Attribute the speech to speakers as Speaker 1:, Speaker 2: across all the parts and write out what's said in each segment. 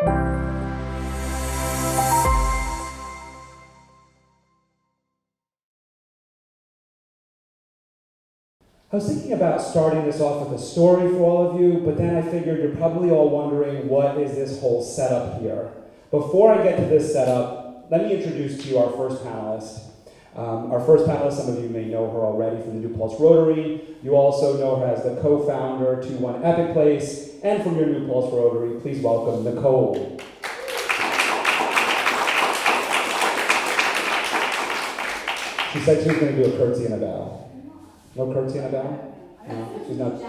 Speaker 1: I was thinking about starting this off with a story for all of you, but then I figured you're probably all wondering, what is this whole setup here? Before I get to this setup, let me introduce to you our first panelist. Our first panelist, some of you may know her already from the New Paltz Rotary. You also know her as the co-founder to One Epic Place, and from your New Paltz Rotary, please welcome Nicole. She said she was going to do a curtsy and a bow. No curtsy and a bow? No, she's not.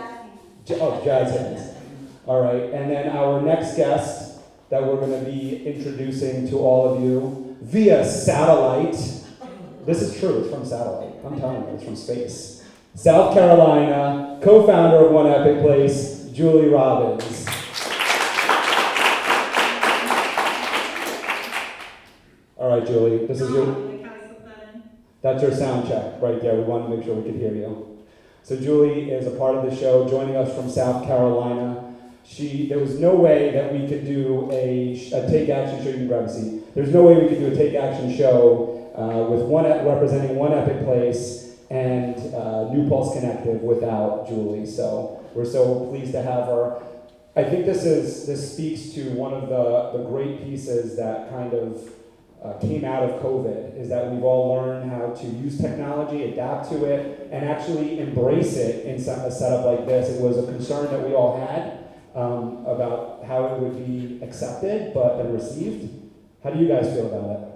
Speaker 1: Jazz hands. All right, and then our next guest that we're going to be introducing to all of you via satellite. This is true, it's from satellite. I'm telling you, it's from space. South Carolina, co-founder of One Epic Place, Julie Robbins. All right, Julie, this is your... That's your sound check right there. We wanted to make sure we could hear you. So Julie is a part of the show, joining us from South Carolina. There was no way that we could do a take action show. You can grab a seat. There's no way we could do a take action show representing One Epic Place and New Paltz Connective without Julie. So we're so pleased to have her. I think this speaks to one of the great pieces that kind of came out of COVID, is that we've all learned how to use technology, adapt to it, and actually embrace it in a setup like this. It was a concern that we all had about how it would be accepted and received. How do you guys feel about it?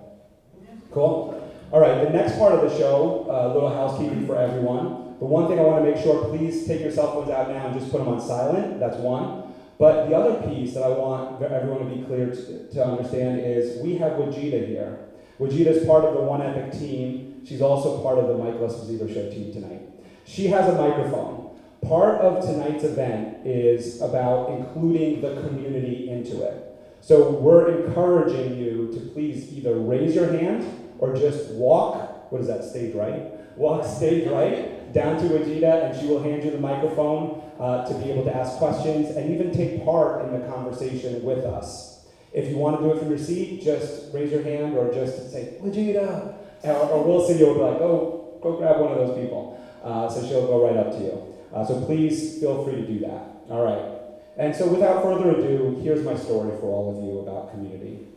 Speaker 1: Cool? All right, the next part of the show, a little housekeeping for everyone. The one thing I want to make sure, please take your cell phones out now and just put them on silent. That's one. But the other piece that I want everyone to be clear to understand is we have Wajida here. Wajida is part of the One Epic team. She's also part of the Michael Esposito show team tonight. She has a microphone. Part of tonight's event is about including the community into it. So we're encouraging you to please either raise your hand or just walk, what is that, stage right? Walk stage right down to Wajida, and she will hand you the microphone to be able to ask questions and even take part in the conversation with us. If you want to do it from your seat, just raise your hand or just say, Wajida, or Wilson, you'll be like, oh, go grab one of those people. So she'll go right up to you. So please feel free to do that. All right. And so without further ado, here's my story for all of you about community.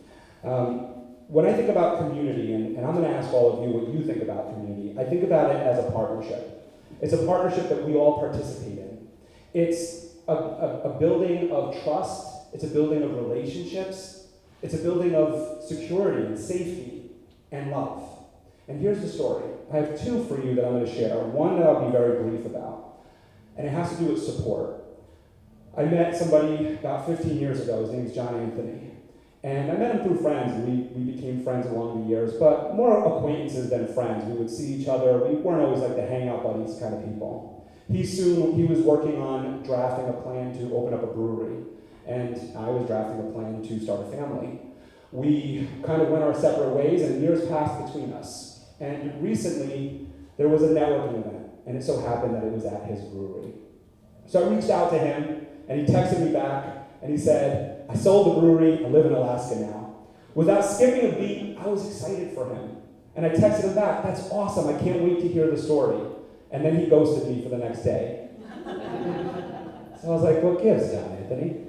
Speaker 1: When I think about community, and I'm going to ask all of you what you think about community, I think about it as a partnership. It's a partnership that we all participate in. It's a building of trust. It's a building of relationships. It's a building of security and safety and love. And here's the story. I have two for you that I'm going to share. One that I'll be very brief about, and it has to do with support. I met somebody about 15 years ago. His name's John Anthony. And I met him through friends. We became friends along the years, but more acquaintances than friends. We would see each other. We weren't always like the hangout buddies kind of people. He was working on drafting a plan to open up a brewery, and I was drafting a plan to start a family. We kind of went our separate ways, and years passed between us. And recently, there was a networking event, and it so happened that it was at his brewery. So I reached out to him, and he texted me back, and he said, I sold the brewery, I live in Alaska now. Without skipping a beat, I was excited for him. And I texted him back, that's awesome, I can't wait to hear the story. And then he ghosted me for the next day. So I was like, what gives, John Anthony?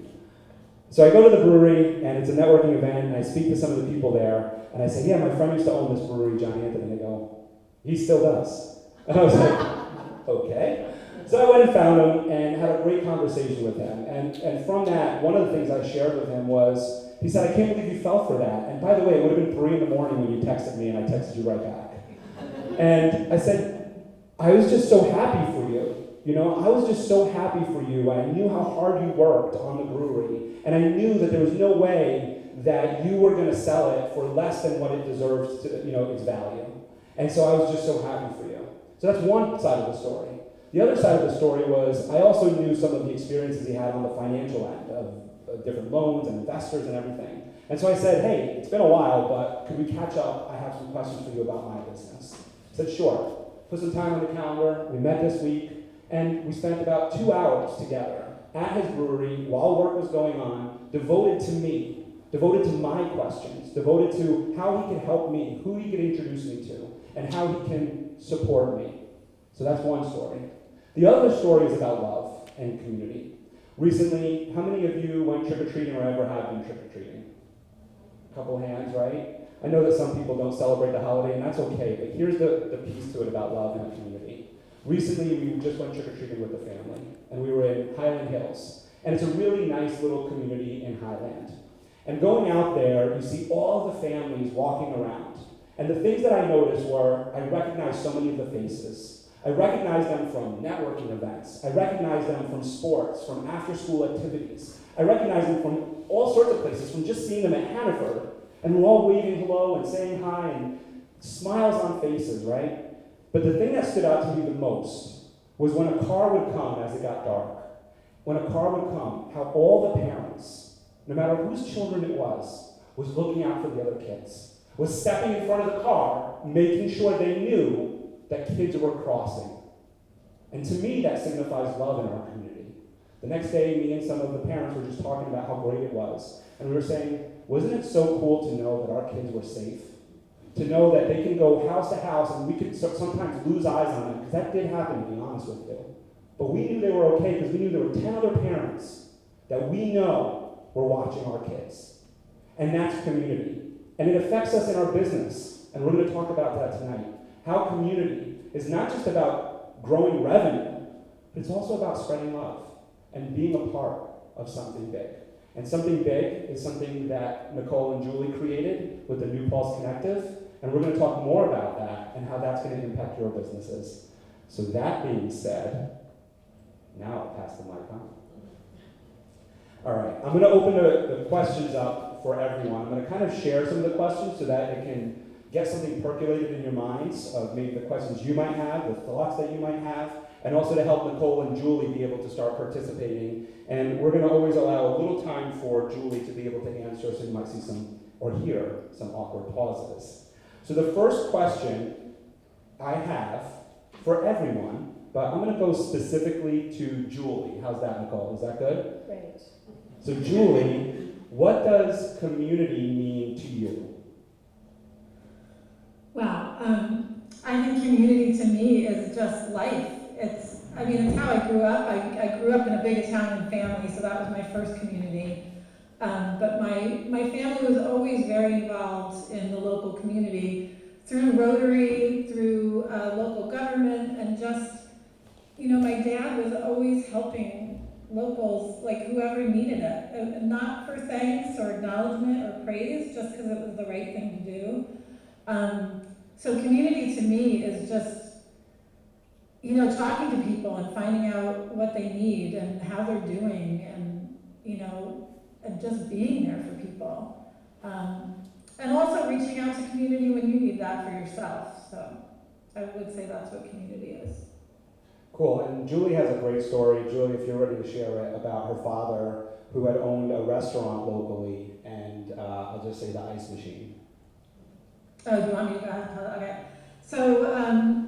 Speaker 1: So I go to the brewery, and it's a networking event, and I speak to some of the people there, and I say, yeah, my friend used to own this brewery, John Anthony. And they go, he still does. And I was like, okay. So I went and found him and had a great conversation with him. And from that, one of the things I shared with him was, he said, I can't believe you fell for that. And by the way, it would have been 3 a.m. when you texted me, and I texted you right back. And I said, I was just so happy for you. You know, I was just so happy for you. I knew how hard you worked on the brewery. And I knew that there was no way that you were going to sell it for less than what it deserves to, its value. And so I was just so happy for you. So that's one side of the story. The other side of the story was I also knew some of the experiences he had on the financial end of different loans and investors and everything. And so I said, hey, it's been a while, but could we catch up? I have some questions for you about my business. He said, sure. Put some time on the calendar. We met this week, and we spent about 2 hours together at his brewery while work was going on, devoted to me, devoted to my questions, devoted to how he can help me, who he can introduce me to, and how he can support me. So that's one story. The other story is about love and community. Recently, how many of you went trick-or-treating or ever have been trick-or-treating? A couple hands, right? I know that some people don't celebrate the holiday, and that's okay, but here's the piece to it about love and community. Recently, we just went trick-or-treating with the family, and we were in Highland Hills. And it's a really nice little community in Highland. And going out there, you see all the families walking around. And the things that I noticed were, I recognized so many of the faces. I recognized them from networking events. I recognized them from sports, from after-school activities. I recognized them from all sorts of places, from just seeing them at Hannaford. And we're all waving hello and saying hi and smiles on faces, right? But the thing that stood out to me the most was when a car would come as it got dark. When a car would come, how all the parents, no matter whose children it was looking out for the other kids, was stepping in front of the car, making sure they knew that kids were crossing. And to me, that signifies love in our community. The next day, me and some of the parents were just talking about how great it was. And we were saying, wasn't it so cool to know that our kids were safe? To know that they can go house to house and we could sometimes lose eyes on them, because that did happen, to be honest with you. But we knew they were okay because we knew there were 10 other parents that we know were watching our kids. And that's community. And it affects us in our business. And we're going to talk about that tonight. How community is not just about growing revenue, but it's also about spreading love and being a part of something big. And something big is something that Nicole and Julie created with the new Paltz Connective. And we're going to talk more about that and how that's going to impact your businesses. So that being said, now I'll pass the mic on. All right, I'm going to open the questions up for everyone. I'm going to kind of share some of the questions so that it can get something percolated in your minds of maybe the questions you might have, the thoughts that you might have, and also to help Nicole and Julie be able to start participating. And we're going to always allow a little time for Julie to be able to answer, so you might see some or hear some awkward pauses. So the first question I have for everyone, but I'm going to go specifically to Julie. How's that, Nicole? Is that good?
Speaker 2: Great.
Speaker 1: So Julie, what does community mean to you?
Speaker 2: Wow. I think community to me is just life. It's how I grew up. I grew up in a big Italian family, so that was my first community. But my family was always very involved in the local community through Rotary, through local government, and just, my dad was always helping locals, like whoever needed it. And not for thanks or acknowledgement or praise, just because it was the right thing to do. So community to me is just, talking to people and finding out what they need and how they're doing and, and just being there for people. And also reaching out to community when you need that for yourself. So I would say that's what community is.
Speaker 1: Cool, and Julie has a great story. Julie, if you're ready to share it, about her father who had owned a restaurant locally, and I'll just say the ice machine.
Speaker 2: Oh, do you want me to go ahead? Okay. So,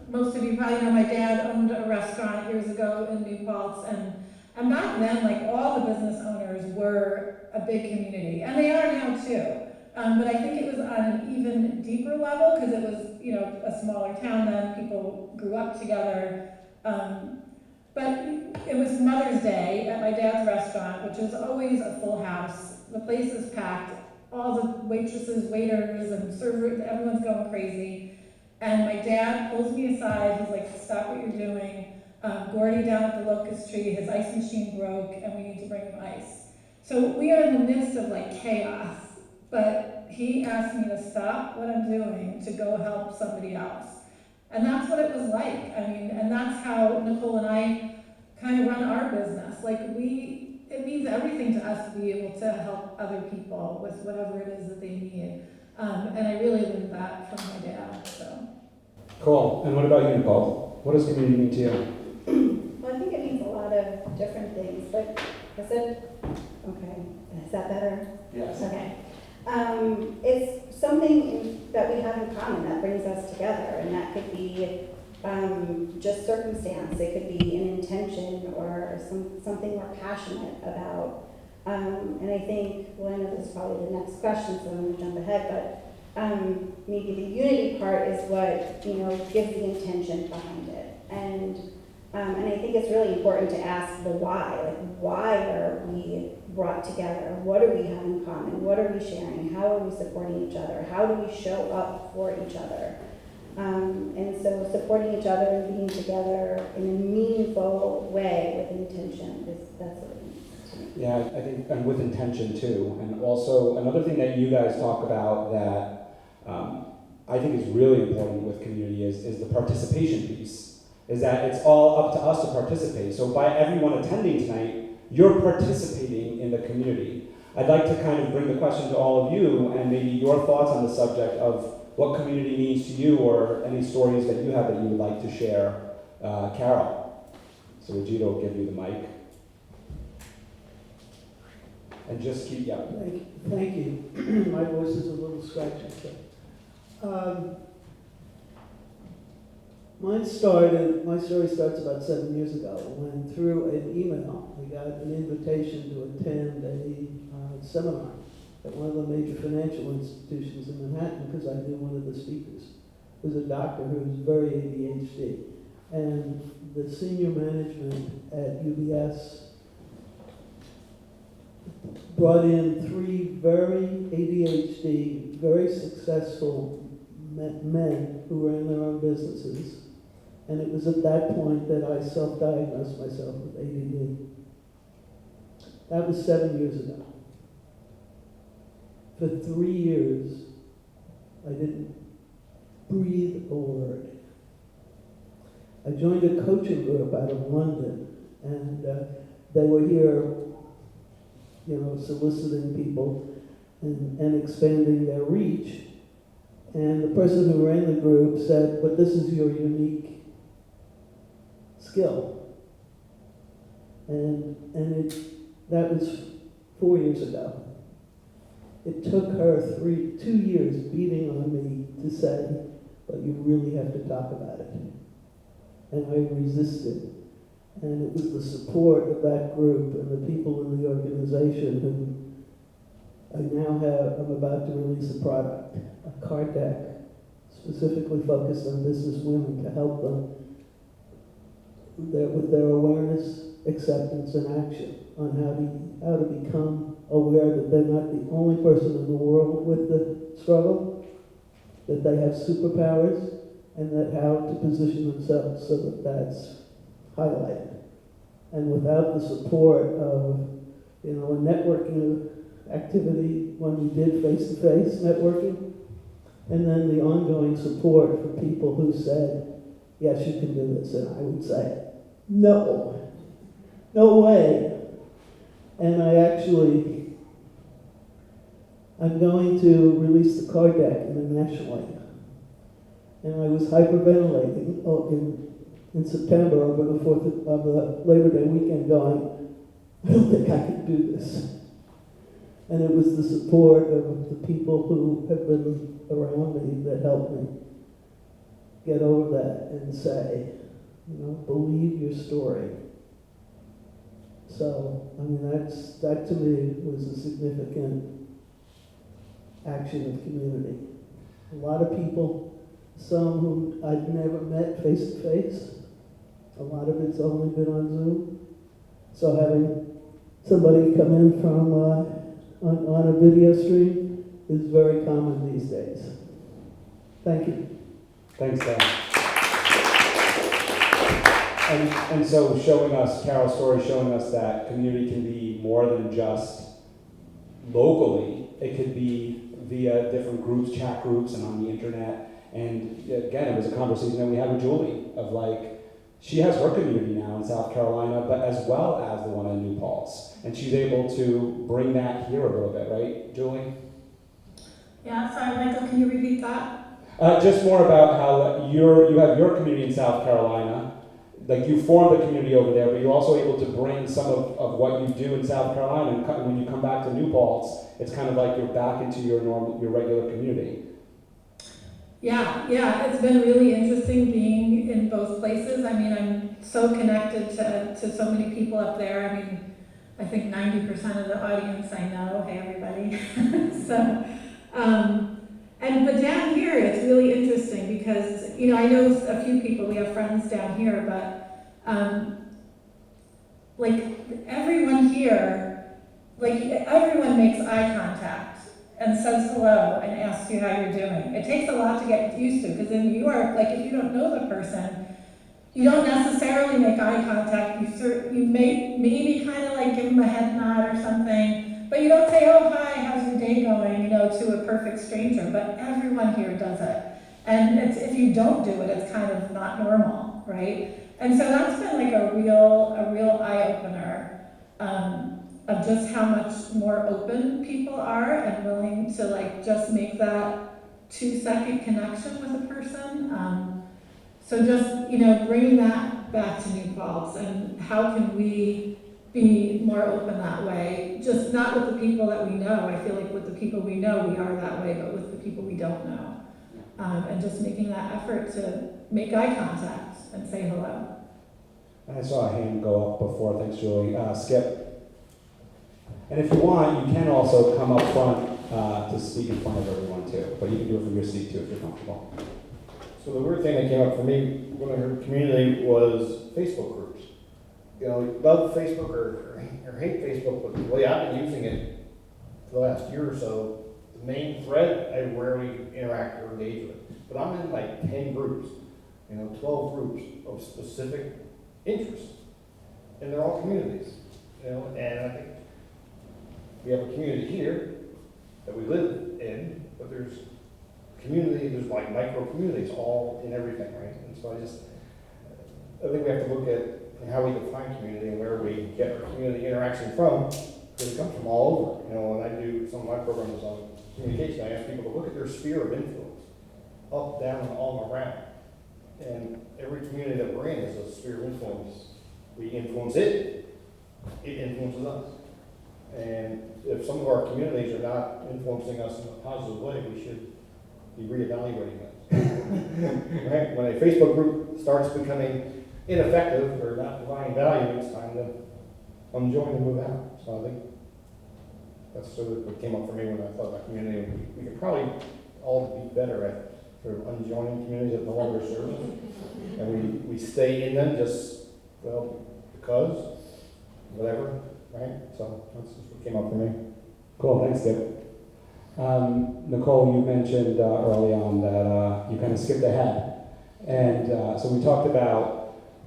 Speaker 2: most of you probably know my dad owned a restaurant years ago in New Paltz, and back then, like, all the business owners were a big community, and they are now too. But I think it was on an even deeper level because it was, a smaller town then. People grew up together. But it was Mother's Day at my dad's restaurant, which is always a full house. The place is packed. All the waitresses, waiters, and servers, everyone's going crazy. And my dad pulls me aside. He's like, stop what you're doing. Gordy down at the locust tree, his ice machine broke, and we need to bring him ice. So we are in the midst of like chaos, but he asked me to stop what I'm doing to go help somebody else. And that's what it was like. And that's how Nicole and I kind of run our business. Like it means everything to us to be able to help other people with whatever it is that they need. And I really learned that from my dad, so.
Speaker 1: Cool, and what about you, Nicole? What does community mean to you?
Speaker 3: Well, I think it means a lot of different things, but okay, is that better?
Speaker 1: Yes.
Speaker 3: Okay. It's something that we have in common that brings us together, and that could be just circumstance. It could be an intention or something we're passionate about. And I think, well, I know this is probably the next question, so I'm going to jump ahead, but maybe the unity part is what, gives the intention behind it. And I think it's really important to ask the why. Like, why are we brought together? What do we have in common? What are we sharing? How are we supporting each other? How do we show up for each other? And so supporting each other and being together in a meaningful way with intention, that's what it means to me.
Speaker 1: Yeah, I think, and with intention too. And also, another thing that you guys talk about that I think is really important with community is the participation piece. Is that it's all up to us to participate. So by everyone attending tonight, you're participating in the community. I'd like to kind of bring the question to all of you and maybe your thoughts on the subject of what community means to you, or any stories that you have that you would like to share. Carol. So Regina will give you the mic. And just keep, yeah.
Speaker 4: Thank you. My voice is a little scratchy. So. My story starts about 7 years ago, when through an email, we got an invitation to attend a seminar at one of the major financial institutions in Manhattan, because I knew one of the speakers, who was a doctor who was very ADHD. And the senior management at UBS brought in 3 very ADHD, very successful men who ran their own businesses. And it was at that point that I self-diagnosed myself with ADD. That was 7 years ago. For 3 years, I didn't breathe a word. I joined a coaching group out of London, and they were here, soliciting people and expanding their reach. And the person who ran the group said, "But this is your unique skill." And that was 4 years ago. It took her 2 years beating on me to say, "But you really have to talk about it." And I resisted. And it was the support of that group and the people in the organization who I'm about to release a product, a card deck, specifically focused on business women to help them with their awareness, acceptance, and action on how to become aware that they're not the only person in the world with the struggle, that they have superpowers, and that how to position themselves so that that's highlighted. And without the support of, a networking activity when we did face-to-face networking, and then the ongoing support for people who said, "Yes, you can do this," and I would say, "No, no way." And I'm going to release the card deck internationally. And I was hyperventilating in September over the Labor Day weekend, going, "I don't think I can do this." And it was the support of the people who have been around me that helped me get over that and say, believe your story. So, that to me was a significant action of community. A lot of people, some who I'd never met face to face, a lot of it's only been on Zoom. So having somebody come in from on a video stream is very common these days. Thank you.
Speaker 1: Thanks, Dan. And so Carol's story showing us that community can be more than just locally. It could be via different groups, chat groups, and on the internet. And again, it was a conversation that we had with Julie of she has her community now in South Carolina, but as well as the one in New Paltz. And she's able to bring that here a little bit, right, Julie?
Speaker 2: Yeah, sorry, Michael, can you repeat that?
Speaker 1: Just more about how you have your community in South Carolina. You formed a community over there, but you're also able to bring some of what you do in South Carolina. And when you come back to New Paltz, it's kind of like you're back into your regular community.
Speaker 2: Yeah, it's been really interesting being in both places. I'm so connected to so many people up there. I think 90% of the audience I know. Hey, everybody. So, but down here, it's really interesting because, you know, I know a few people, we have friends down here, but like everyone here, like everyone makes eye contact and says hello and asks you how you're doing. It takes a lot to get used to, because in New York, like if you don't know the person, you don't necessarily make eye contact. You may maybe kind of like give them a head nod or something, but you don't say, oh, hi, how's your day going, you know, to a perfect stranger. But everyone here does it. And if you don't do it, it's kind of not normal, right? And so that's been like a real eye-opener of just how much more open people are and willing to like just make that 2-second connection with a person. So just, you know, bringing that back to New Paltz, and how can we be more open that way? Just not with the people that we know. I feel like with the people we know, we are that way, but with the people we don't know. And just making that effort to make eye contact and say hello.
Speaker 1: I saw a hand go up before. Thanks, Julie. Skip. And if you want, you can also come up front to speak in front of everyone too, but you can do it from your seat too if you're comfortable.
Speaker 5: So the weird thing that came up for me when I heard community was Facebook groups. You know, love Facebook or hate Facebook, but the way I've been using it for the last year or so, the main thread I rarely interact or engage with. But I'm in like 10 groups, you know, 12 groups of specific interests. And they're all communities, you know, and I think we have a community here that we live in, but there's like micro communities all in everything, right? And so I think we have to look at how we define community and where we get our community interaction from, because it comes from all over. You know, when I do some of my programs on communication, I ask people to look at their sphere of influence, up, down, and all around. And every community that we're in is a sphere of influence. We influence it, it influences us. And if some of our communities are not influencing us in a positive way, we should be reevaluating that. Right? When a Facebook group starts becoming ineffective or not providing value, it's time to unjoin and move out. So I think that's sort of what came up for me when I thought about community. We could probably all be better at sort of unjoining communities that no longer serve us. And we stay in them just, well, because, whatever, right? So that's just what came up for me.
Speaker 1: Cool, thanks, Skip. Nicole, you mentioned early on that you kind of skipped ahead. And so we talked about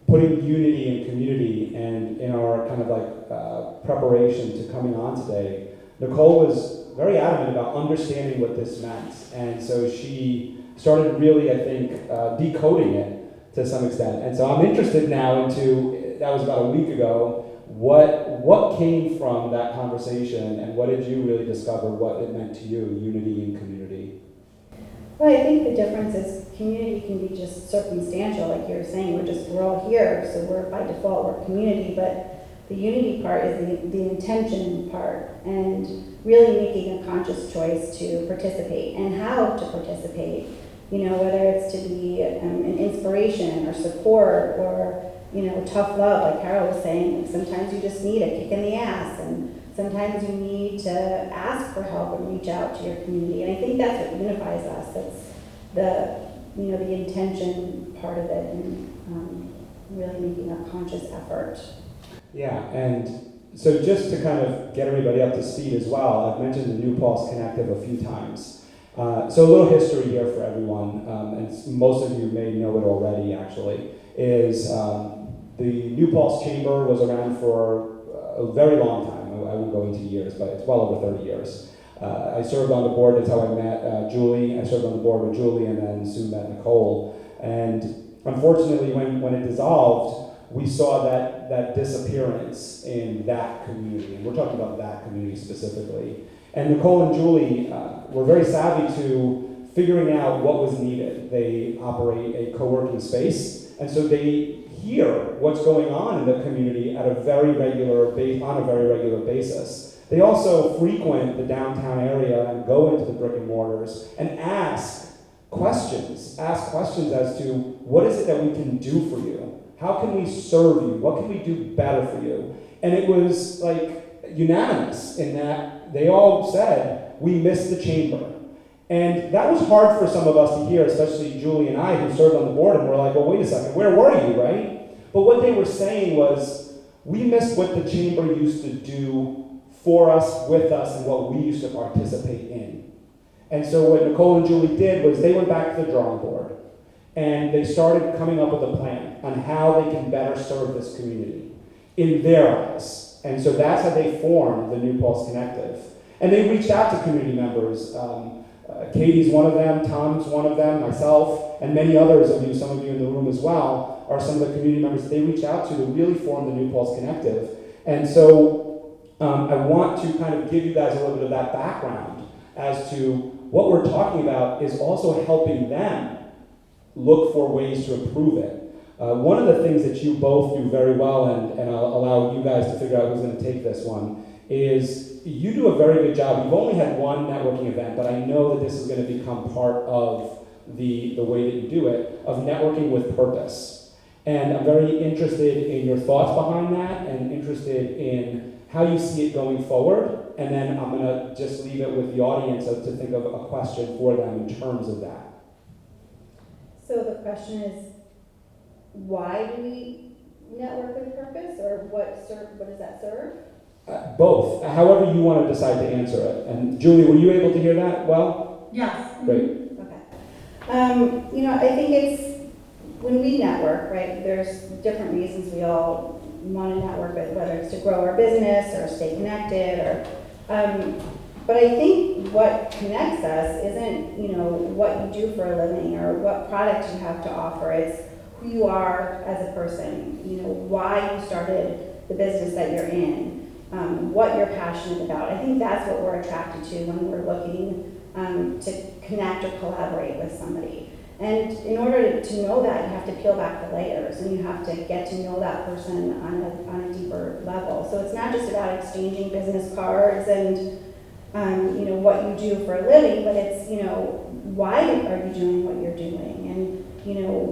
Speaker 1: putting unity in community, and in our kind of like preparation to coming on today, Nicole was very adamant about understanding what this meant. And so she started really, I think, decoding it to some extent. And so I'm interested now into, that was about a week ago, what came from that conversation, and what did you really discover what it meant to you, unity and community?
Speaker 3: Well, I think the difference is community can be just circumstantial, like you were saying, we're all here, so we're by default, we're community, but the unity part is the intention part, and really making a conscious choice to participate and how to participate, you know, whether it's to be an inspiration or support or, you know, tough love, like Carol was saying. Like sometimes you just need a kick in the ass, and sometimes you need to ask for help and reach out to your community. And I think that's what unifies us. That's the intention part of it, and really making a conscious effort.
Speaker 1: Yeah, and so just to kind of get everybody up to speed as well, I've mentioned the New Paltz Connective a few times. So a little history here for everyone, and most of you may know it already actually, is the New Paltz Chamber was around for a very long time. I won't go into years, but it's well over 30 years. I served on the board, that's how I met Julie. I served on the board with Julie and then soon met Nicole. And unfortunately, when it dissolved, we saw that disappearance in that community. And we're talking about that community specifically. And Nicole and Julie were very savvy to figuring out what was needed. They operate a co-working space, and so they hear what's going on in the community on a very regular basis. They also frequent the downtown area and go into the brick and mortars and ask questions as to what is it that we can do for you? How can we serve you? What can we do better for you? And it was like unanimous in that they all said, we missed the chamber. And that was hard for some of us to hear, especially Julie and I, who served on the board, and we're like, well, wait a second, where were you, right? But what they were saying was, we missed what the chamber used to do for us, with us, and what we used to participate in. And so what Nicole and Julie did was they went back to the drawing board, and they started coming up with a plan on how they can better serve this community in their eyes. And so that's how they formed the new Paltz Connective. And they reached out to community members. Katie's one of them, Tom's one of them, myself, and many others of you, some of you in the room as well, are some of the community members that they reached out to really form the new Paltz Connective. And so I want to kind of give you guys a little bit of that background as to what we're talking about is also helping them look for ways to improve it. One of the things that you both do very well, and I'll allow you guys to figure out who's going to take this one, is you do a very good job. You've only had one networking event, but I know that this is going to become part of the way that you do it, of networking with purpose. And I'm very interested in your thoughts behind that and interested in how you see it going forward. And then I'm going to just leave it with the audience to think of a question for them in terms of that.
Speaker 3: So the question is, why do we network with purpose, or what does that serve?
Speaker 1: Both, however you want to decide to answer it. And Julie, were you able to hear that well?
Speaker 2: Yes.
Speaker 1: Great.
Speaker 3: Okay. I think it's, when we network, right, there's different reasons we all want to network with, whether it's to grow our business or stay connected, but I think what connects us isn't, what you do for a living or what product you have to offer. It's who you are as a person, why you started the business that you're in, what you're passionate about. I think that's what we're attracted to when we're looking to connect or collaborate with somebody. And in order to know that, you have to peel back the layers, and you have to get to know that person on a deeper level. So it's not just about exchanging business cards and what you do for a living, but it's, why are you doing what you're doing? And,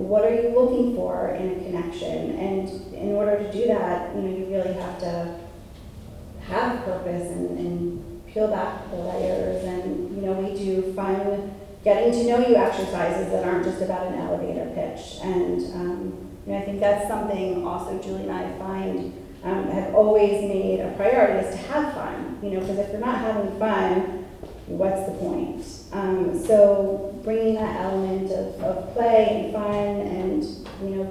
Speaker 3: what are you looking for in a connection? And in order to do that, you really have to have purpose and peel back the layers. And, we do fun getting to know you exercises that aren't just about an elevator pitch. And, I think that's something also Julie and I find have always made a priority, is to have fun, because if you're not having fun, what's the point? So bringing that element of play and fun and,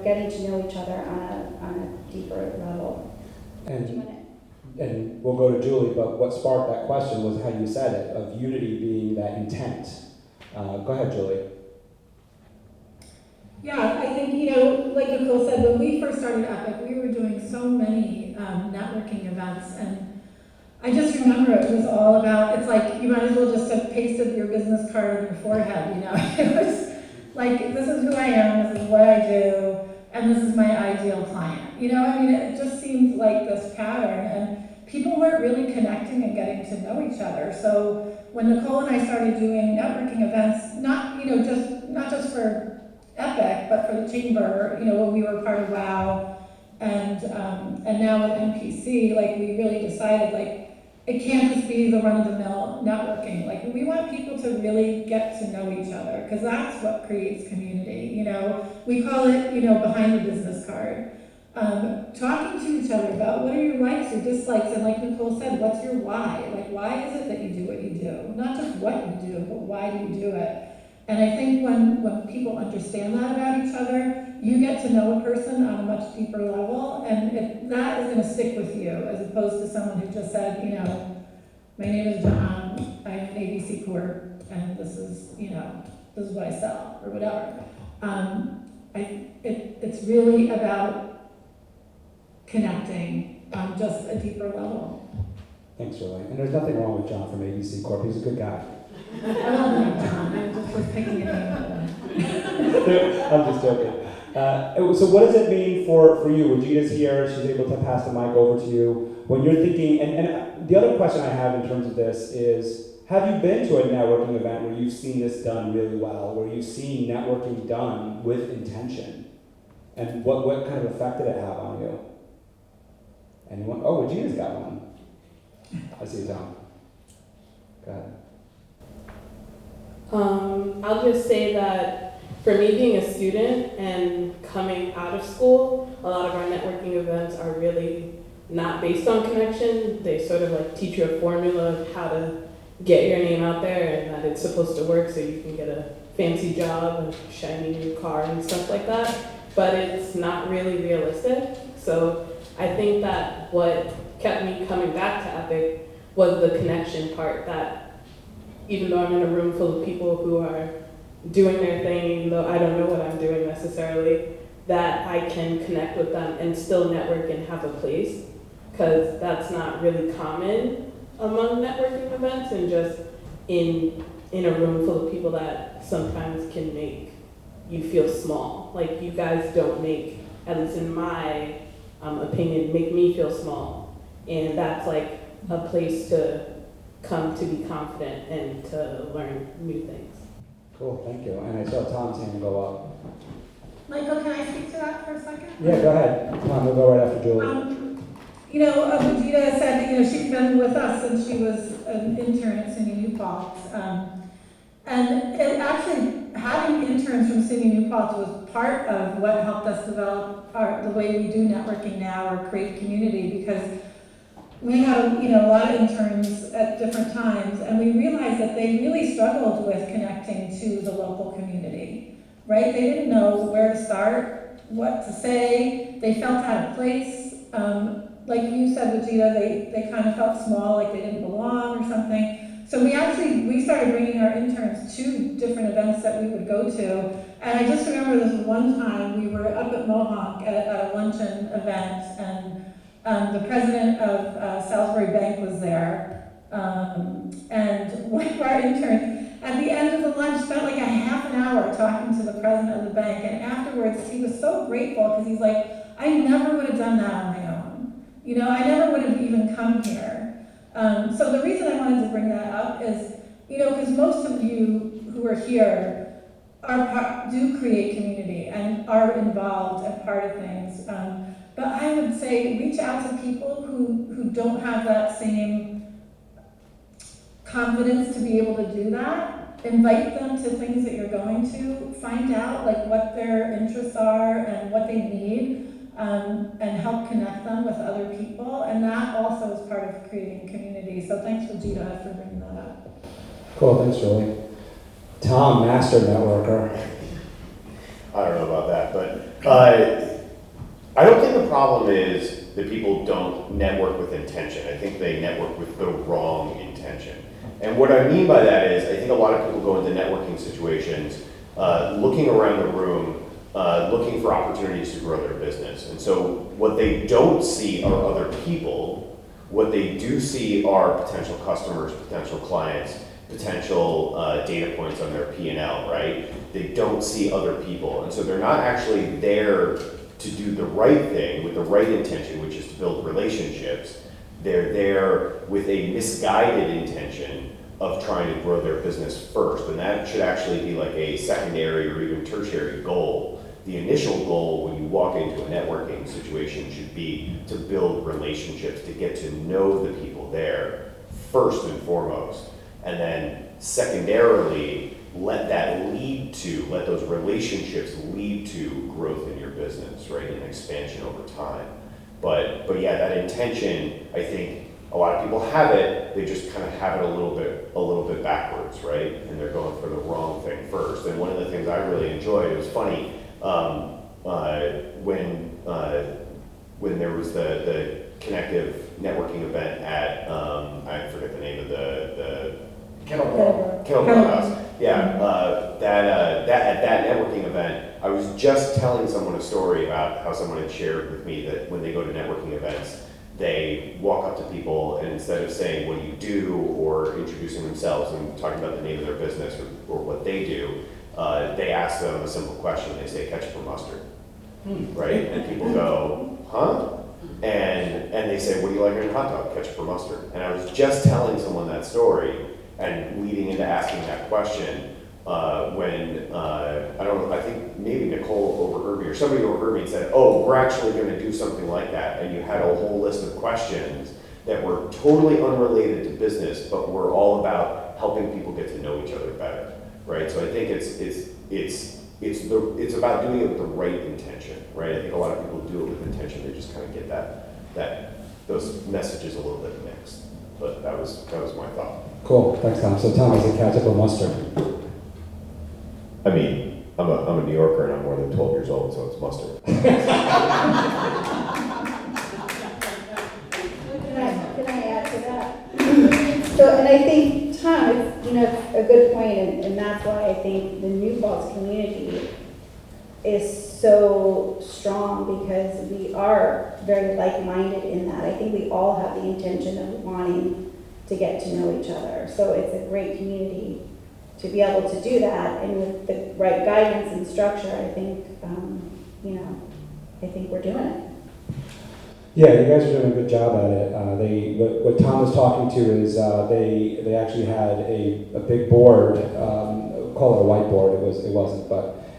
Speaker 3: getting to know each other on a deeper level.
Speaker 1: And we'll go to Julie, but what sparked that question was how you said it, of unity being that intent. Go ahead, Julie.
Speaker 2: Yeah, I think, like Nicole said, when we first started Epic, we were doing so many networking events, and I just remember it was all about, it's like you might as well just have pasted your business card on your forehead, It was like, this is who I am, this is what I do, and this is my ideal client. It just seemed like this pattern, and people weren't really connecting and getting to know each other. So when Nicole and I started doing networking events, not just for Epic, but for the chamber, when we were part of WOW, and now with NPC, we really decided, it can't just be the run-of-the-mill networking. We want people to really get to know each other, because that's what creates community. We call it, behind the business card. Talking to each other about what are your likes, your dislikes, and like Nicole said, what's your why? Why is it that you do what you do? Not just what you do, but why do you do it? And I think when people understand that about each other, you get to know a person on a much deeper level, and that is going to stick with you, as opposed to someone who just said, my name is John, I'm an ABC Corp, and this is what I sell, or whatever. It's really about connecting on just a deeper level.
Speaker 1: Thanks, Julie. And there's nothing wrong with John from ABC Corp. He's a good guy.
Speaker 2: I love the name John. I just was picking a name.
Speaker 1: I'm just joking. So what does it mean for you? Regina's here. She's able to pass the mic over to you. When you're thinking, and the other question I have in terms of this is, have you been to a networking event where you've seen this done really well, where you've seen networking done with intention? And what kind of effect did it have on you? Anyone? Oh, Regina's got one. I see you, Tom. Go ahead.
Speaker 6: I'll just say that for me being a student and coming out of school, a lot of our networking events are really not based on connection. They sort of like teach you a formula of how to get your name out there and that it's supposed to work so you can get a fancy job and shiny new car and stuff like that. But it's not really realistic. So I think that what kept me coming back to Epic was the connection part, that even though I'm in a room full of people who are doing their thing, even though I don't know what I'm doing necessarily, that I can connect with them and still network and have a place, because that's not really common among networking events, and just in a room full of people that sometimes can make you feel small. Like, you guys don't make, at least in my opinion, make me feel small. And that's like a place to come to be confident and to learn new things.
Speaker 1: Cool, thank you. And I saw Tom's hand go up.
Speaker 2: Michael, can I speak to that for a second?
Speaker 1: Yeah, go ahead. Tom, we'll go right after Julie.
Speaker 2: You know, Vegeta said that, you know, she's been with us since she was an intern at SUNY New Paltz. And it actually, having interns from SUNY New Paltz was part of what helped us develop the way we do networking now, or create community, because we had, you know, a lot of interns at different times, and we realized that they really struggled with connecting to the local community, right? They didn't know where to start, what to say. They felt out of place. Like you said, Vegeta, they kind of felt small, like they didn't belong or something. So we started bringing our interns to different events that we would go to. And I just remember this one time we were up at Mohawk at a luncheon event, and the president of Salisbury Bank was there. And one of our interns, at the end of the lunch, spent like a half an hour talking to the president of the bank. And afterwards, he was so grateful, because he's like, I never would have done that on my own. You know, I never would have even come here. So the reason I wanted to bring that up is, you know, because most of you who are here do create community and are involved and part of things. But I would say reach out to people who don't have that same confidence to be able to do that. Invite them to things that you're going to. Find out like what their interests are and what they need. And help connect them with other people, and that also is part of creating community. So thanks, Vegeta, for bringing that up.
Speaker 1: Cool, thanks, Julie. Tom, master networker.
Speaker 7: I don't know about that, but I don't think the problem is that people don't network with intention. I think they network with the wrong intention. And what I mean by that is, I think a lot of people go into networking situations looking around the room, looking for opportunities to grow their business. And so what they don't see are other people. What they do see are potential customers, potential clients, potential data points on their P&L, right? They don't see other people. And so they're not actually there to do the right thing with the right intention, which is to build relationships. They're there with a misguided intention of trying to grow their business first. And that should actually be like a secondary or even tertiary goal. The initial goal when you walk into a networking situation should be to build relationships, to get to know the people there first and foremost. And then secondarily, let those relationships lead to growth in your business, right? And expansion over time. But yeah, that intention, I think a lot of people have it, they just kind of have it a little bit backwards, right? And they're going for the wrong thing first. And one of the things I really enjoyed, it was funny, when there was the Connective networking event at, I forget the name of the Kettlebell House. Yeah, at that networking event, I was just telling someone a story about how someone had shared with me that when they go to networking events, they walk up to people and instead of saying, what do you do, or introducing themselves and talking about the name of their business or what they do, they ask them a simple question. They say, ketchup or mustard, right? And people go, huh? And they say, what do you like on your hot dog, ketchup or mustard? And I was just telling someone that story and leading into asking that question when, I don't know, I think maybe Nicole overheard me, or somebody overheard me and said, oh, we're actually gonna do something like that, and you had a whole list of questions that were totally unrelated to business, but were all about helping people get to know each other better, right? So I think it's about doing it with the right intention, right? I think a lot of people do it with intention, they just kind of get those messages a little bit mixed. But that was my thought.
Speaker 1: Cool, thanks, Tom. So Tom, is it ketchup or mustard?
Speaker 7: I mean, I'm a New Yorker and I'm more than 12 years old, so it's mustard.
Speaker 3: Can I add to that? So, and I think, Tom, it's, a good point, and that's why I think the New Paltz community is so strong, because we are very like-minded in that. I think we all have the intention of wanting to get to know each other. So it's a great community to be able to do that, and with the right guidance and structure, I think, I think we're doing it.
Speaker 1: Yeah, you guys are doing a good job at it. What Tom was talking to is they actually had a big board, call it a whiteboard. It wasn't,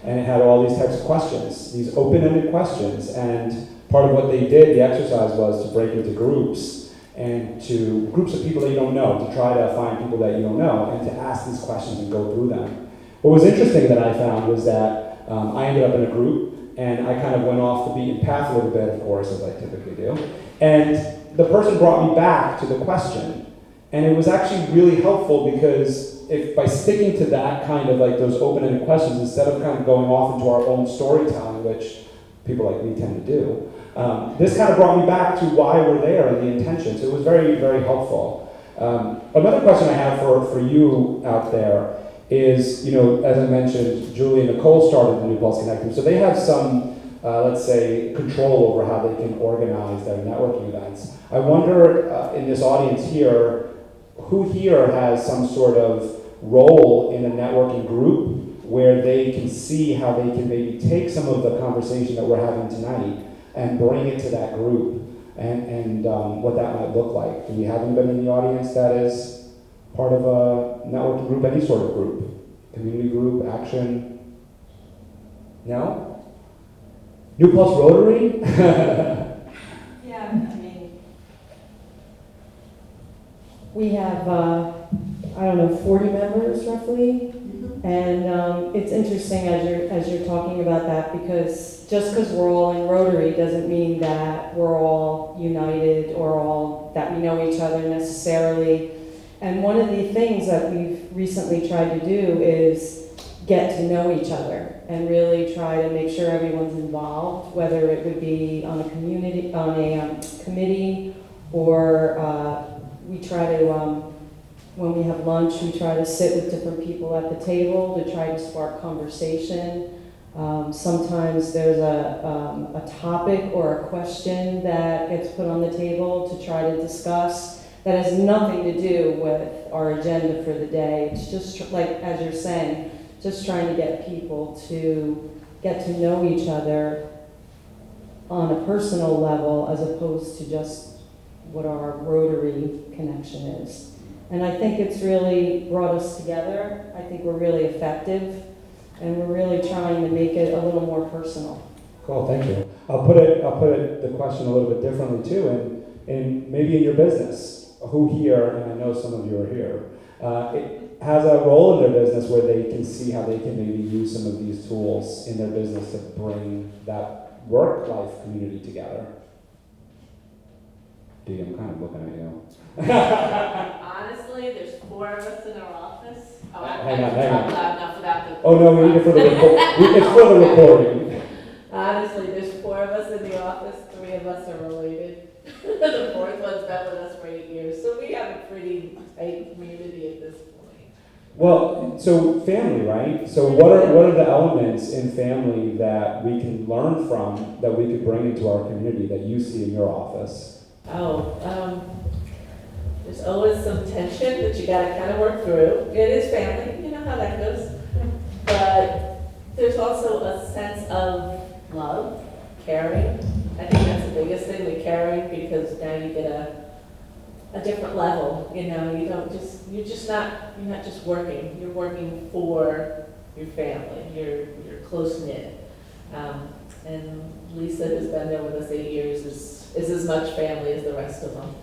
Speaker 1: and it had all these types of questions, these open-ended questions. And part of what they did, the exercise, was to break into groups, and to groups of people that you don't know, to try to find people that you don't know, and to ask these questions and go through them. What was interesting that I found was that I ended up in a group, and I kind of went off the beaten path a little bit, of course, as I typically do. And the person brought me back to the question. And it was actually really helpful, because if by sticking to that kind of like those open-ended questions, instead of kind of going off into our own storytelling, which people like me tend to do, this kind of brought me back to why we're there and the intention. So it was very, very helpful. Another question I have for you out there is, as I mentioned, Julie and Nicole started the New Paltz Connective, so they have some, let's say, control over how they can organize their networking events. I wonder, in this audience here, who here has some sort of role in a networking group where they can see how they can maybe take some of the conversation that we're having tonight and bring it to that group, and what that might look like. Do we have anybody in the audience that is part of a networking group, any sort of group? Community group, action? No? New Paltz Rotary?
Speaker 8: Yeah, I mean, we have, 40 members roughly. And it's interesting as you're talking about that, because just because we're all in Rotary doesn't mean that we're all united or all that we know each other necessarily. And one of the things that we've recently tried to do is get to know each other and really try to make sure everyone's involved, whether it would be on a community, on a committee, or we try to, when we have lunch, we try to sit with different people at the table to try to spark conversation. Sometimes there's a topic or a question that gets put on the table to try to discuss that has nothing to do with our agenda for the day. It's just like, as you're saying, just trying to get people to get to know each other on a personal level, as opposed to just what our Rotary connection is. And I think it's really brought us together. I think we're really effective, and we're really trying to make it a little more personal.
Speaker 1: Cool, thank you. I'll put the question a little bit differently too, and maybe in your business, who here, and I know some of you are here, it has a role in their business where they can see how they can maybe use some of these tools in their business to bring that work-life community together. Dee, I'm kind of looking at you.
Speaker 9: Honestly, there's 4 of us in our office. Oh,
Speaker 1: Hang on.
Speaker 9: loud enough without the...
Speaker 1: Oh no, we need it for the it's for the recording.
Speaker 9: Honestly, there's 4 of us in the office. 3 of us are related. The 4th one's been with us for 8 years, so we have a pretty tight community at this point.
Speaker 1: Well, so family, right? So what are the elements in family that we can learn from, that we could bring into our community, that you see in your office?
Speaker 9: There's always some tension that you gotta kind of work through. It is family, you know how that goes. But there's also a sense of love, caring. I think that's the biggest thing, the caring, because now you get a different level, you know, you're not just working, you're working for your family, you're close-knit. And Lisa, who's been there with us 8 years, is as much family as the rest of them.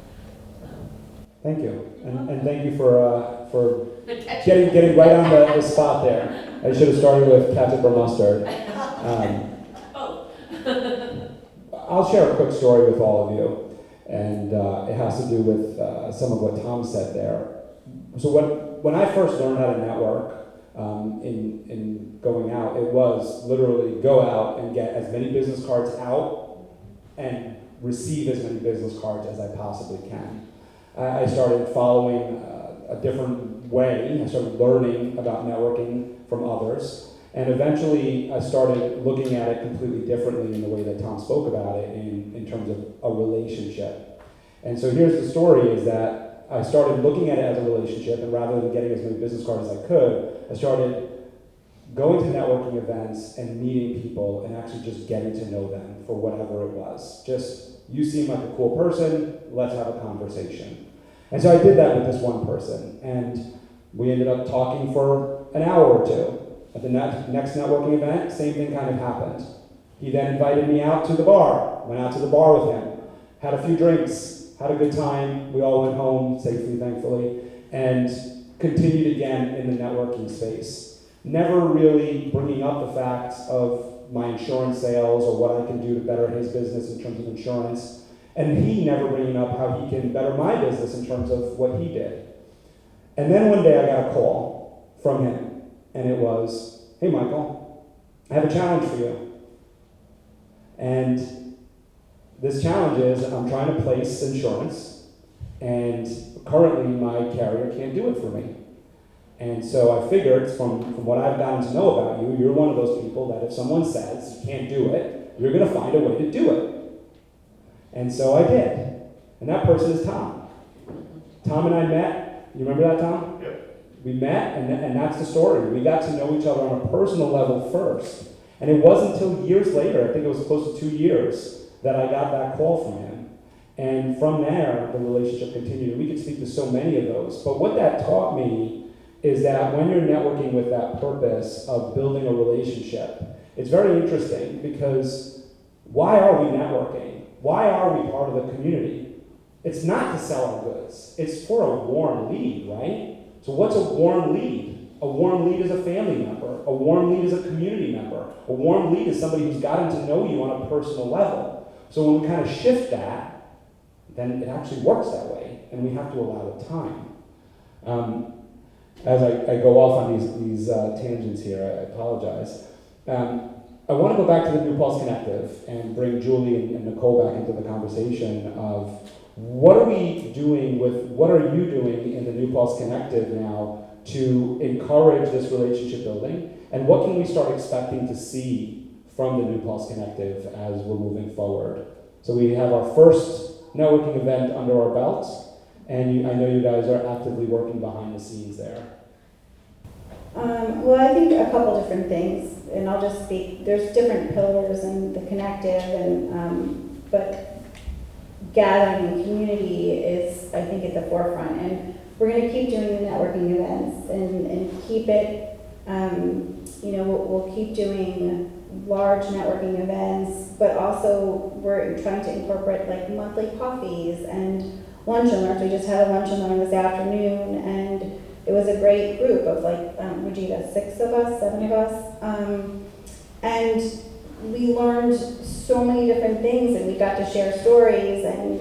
Speaker 1: Thank you, and thank you for getting right on the spot there. I should have started with ketchup or mustard. I'll share a quick story with all of you, and it has to do with some of what Tom said there. So when I first learned how to network in going out, it was literally go out and get as many business cards out and receive as many business cards as I possibly can. I started following a different way. I started learning about networking from others. And eventually I started looking at it completely differently in the way that Tom spoke about it in terms of a relationship. And so here's the story, is that I started looking at it as a relationship, and rather than getting as many business cards as I could, I started going to networking events and meeting people and actually just getting to know them for whatever it was. Just, you seem like a cool person, let's have a conversation. And so I did that with this one person, and we ended up talking for an hour or two. At the next networking event, same thing kind of happened. He then invited me out to the bar, went out to the bar with him, had a few drinks, had a good time. We all went home safely, thankfully, and continued again in the networking space. Never really bringing up the facts of my insurance sales or what I can do to better his business in terms of insurance, and he never bringing up how he can better my business in terms of what he did. And then one day I got a call from him. And it was, hey Michael, I have a challenge for you. And this challenge is I'm trying to place insurance, and currently my carrier can't do it for me. And so I figured from what I've gotten to know about you, you're one of those people that if someone says you can't do it, you're gonna find a way to do it. And so I did. And that person is Tom. Tom and I met, you remember that, Tom?
Speaker 7: Yep.
Speaker 1: We met, and that's the story. We got to know each other on a personal level first. And it wasn't until years later, I think it was close to 2 years, that I got that call from him. And from there, the relationship continued. And we could speak to so many of those. But what that taught me is that when you're networking with that purpose of building a relationship, it's very interesting, because why are we networking? Why are we part of the community? It's not to sell our goods. It's for a warm lead, right? So what's a warm lead? A warm lead is a family member. A warm lead is a community member. A warm lead is somebody who's gotten to know you on a personal level. So when we kind of shift that, then it actually works that way, and we have to allow it time. As I go off on these tangents here, I apologize. I want to go back to the new Paltz Connective and bring Julie and Nicole back into the conversation of what are you doing in the new Paltz Connective now to encourage this relationship building, and what can we start expecting to see from the new Paltz Connective as we're moving forward? So we have our first networking event under our belts, and I know you guys are actively working behind the scenes there.
Speaker 3: Well, I think a couple different things, and I'll just speak. There's different pillars in the connective, and but gathering and community is, I think, at the forefront. And we're going to keep doing the networking events and keep it, we'll keep doing large networking events, but also we're trying to incorporate like monthly coffees and lunch and learns. We just had a lunch and learn this afternoon, and it was a great group of like, Regina, 7 of us. And we learned so many different things, and we got to share stories, and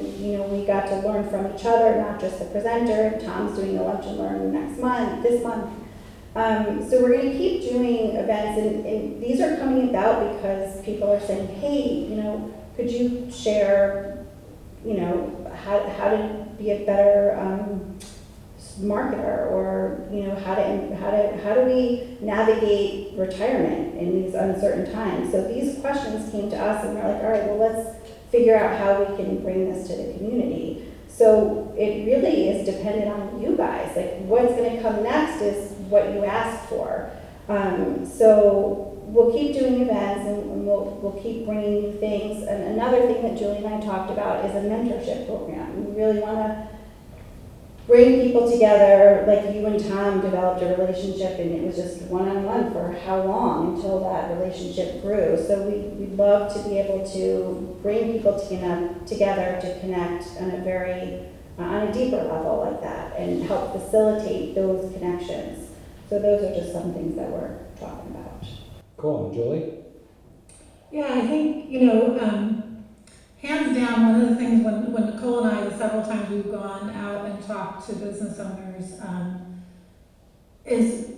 Speaker 3: we got to learn from each other, not just the presenter. Tom's doing a lunch and learn this month. So we're going to keep doing events, and these are coming about because people are saying, hey, could you share, how to be a better marketer, or how do we navigate retirement in these uncertain times? So these questions came to us, and we're like, all right, well, let's figure out how we can bring this to the community. So it really is dependent on you guys. Like, what's going to come next is what you asked for. So we'll keep doing events, and we'll keep bringing new things. And another thing that Julie and I talked about is a mentorship program. We really want to bring people together, like you and Tom developed a relationship and it was just one-on-one for how long until that relationship grew. So we love to be able to bring people together to connect on a deeper level like that and help facilitate those connections. So those are just some things that we're talking about.
Speaker 1: Cool. And Julie?
Speaker 2: Yeah, I think, hands down, one of the things when Nicole and I, the several times we've gone out and talked to business owners, is